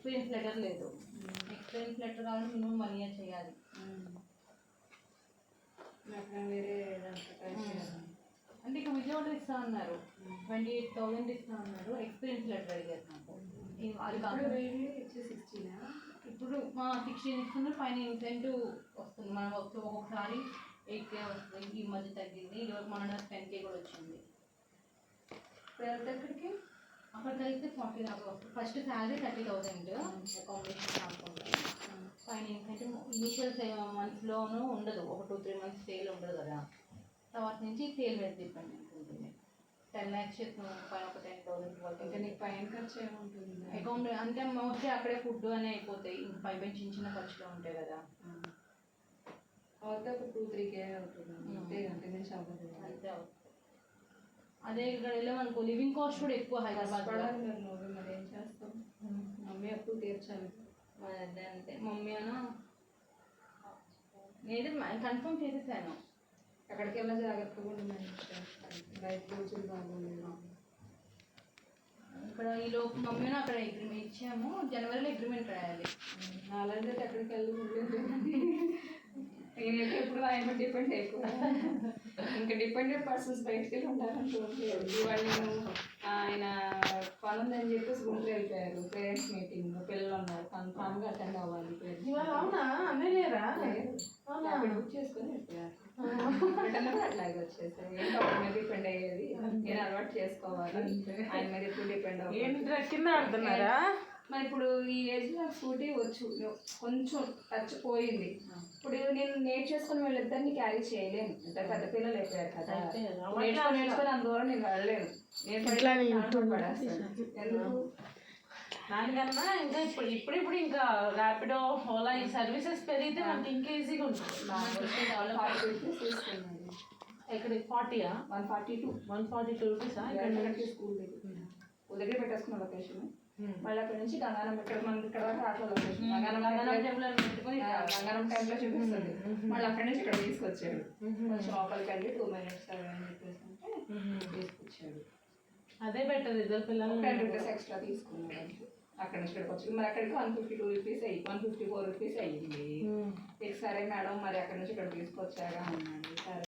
Experience letter లేదు. Experience letter కావాలి, minimum 1 year చేయాలి. వేరే అంటే ఇక విజయవాడ ఇస్తా అన్నారు, 28,000 ఇస్తా అన్నారు. ఎక్స్పీరియన్స్ లెటర్ అడిగారు నాకు. అది కాదు ఇప్పుడు 16 ఇస్తున్నారు, పైన ఇన్సెంటివ్ వస్తుంది. మనం ఒక్కొక్కసారి 8K వస్తుంది, ఈ మధ్య తగ్గింది. ఈరోజు మన 10K కూడా వచ్చింది. ఎక్కడికి అక్కడికి అయితే 40 దాకా వస్తుంది. ఫస్ట్ శాలరీ 30,000 అకామిడేషన్ అనుకుంటాను. పైన ఇన్సెంటివ్ ఇనిషియల్ మంత్స్లోనూ ఉండదు, ఒక 2-3 months సేల్ ఉండదు కదా. తర్వాత నుంచి సేల్ మీద డిపెండ్ ఉంటుంది. 10 lakhs పైన ఒక 10,000 ఇంకా నీకు పైన ఖర్చు ఏముంటుంది? అకౌంట్ అంటే మోస్ట్లీ అక్కడే ఫుడ్ అనే అయిపోతాయి. ఇంక పై చిన్న చిన్న ఖర్చులు ఉంటాయి కదా. అవుతే ఒక 2-3K అవుతుంది అంతే, అంటే నేను చదవదు అంతే అవుతుంది. అదే ఇక్కడ వెళ్ళామనుకో లివింగ్ కాస్ట్ కూడా ఎక్కువ హైదరాబాద్. నువ్వు మరి ఏం చేస్తావు? మమ్మీ అప్పుడు తీర్చాలి. మరి అదే అంతే. మమ్మీ అన్నా నేనే కన్ఫర్మ్ చేసేసాను. అక్కడికి వెళ్ళా జాగ్రత్తగా ఉండి బయట రోజులు బాగోలేదు. ఇక్కడ ఈలోపు మమ్మీ అక్కడ అగ్రిమెంట్ ఇచ్చాము, జనవరిలో అగ్రిమెంట్ రాయాలి. అలాంటి ఎక్కడికి వెళ్ళి నేనైతే ఎప్పుడు ఆయన డిపెండ్ అయిపోయి ఇంకా డిపెండెంట్ పర్సన్స్ బయటకు వెళ్ళి ఉంటారనుకోవట్లేదు. ఇవాళ నేను ఆయన పని ఉందని చెప్పేసి గుంటూరు వెళ్ళిపోయారు. పేరెంట్స్ మీటింగ్, పిల్లలు ఉన్నారు, కన్ఫామ్గా అటెండ్ అవ్వాలి. బుక్ చేసుకొని వెళ్ళిపోయారు. అట్లాగే వచ్చేసారు. ఏంటో ఆయన మీద డిపెండ్ అయ్యేది, నేను అలవాటు చేసుకోవాలి. ఆయన మీద ఎప్పుడు డిపెండ్ అవ్వాలి. మరి ఇప్పుడు ఈ ఏజ్ నాకు స్కూటీ వచ్చు, కొంచెం టచ్ పోయింది. ఇప్పుడు నేను నేర్చేసుకుని వీళ్ళిద్దరిని క్యారీ చేయలేను, అంటే పెద్ద పిల్లలు అయిపోయారు కదా. నేర్చుకొని అందువల్ల నేను వెళ్ళలేను. ఎందుకు దానికన్నా ఇంకా ఇప్పుడు ఇంకా ర్యాపిడో, ఓలా ఈ సర్వీసెస్ పెరిగితే మనకి ఇంకా ఈజీగా ఉంటుంది. ఇక్కడ 40 142 రూపీసా? ఇక్కడ స్కూల్ దగ్గర పెట్టేసుకున్న లొకేషన్. మళ్ళీ అక్కడ నుంచి గంగానం ఇక్కడ మనకి ఇక్కడ వరకు రాట్ల లొకేషన్ గంగానం టెంపుల్ పెట్టుకుని గంగానం టెంపుల్ చూపిస్తుంది. మళ్ళీ అక్కడి నుంచి ఇక్కడ తీసుకొచ్చాడు. కొంచెం లోపలికి వెళ్ళి 2 minutes అని చెప్పేసి అంటే తీసుకొచ్చాడు. అదే బెటర్, ఇద్దరు పిల్లలు 10 rupees ఎక్స్ట్రా తీసుకున్నాడు. అక్కడ నుంచి ఇక్కడికి వచ్చి మరి అక్కడికి 152 రూపీస్ అయ్యి 154 రూపీస్ అయ్యింది. సరే మేడం మరి అక్కడ నుంచి ఇక్కడ తీసుకొచ్చారా అన్నాడు. సరే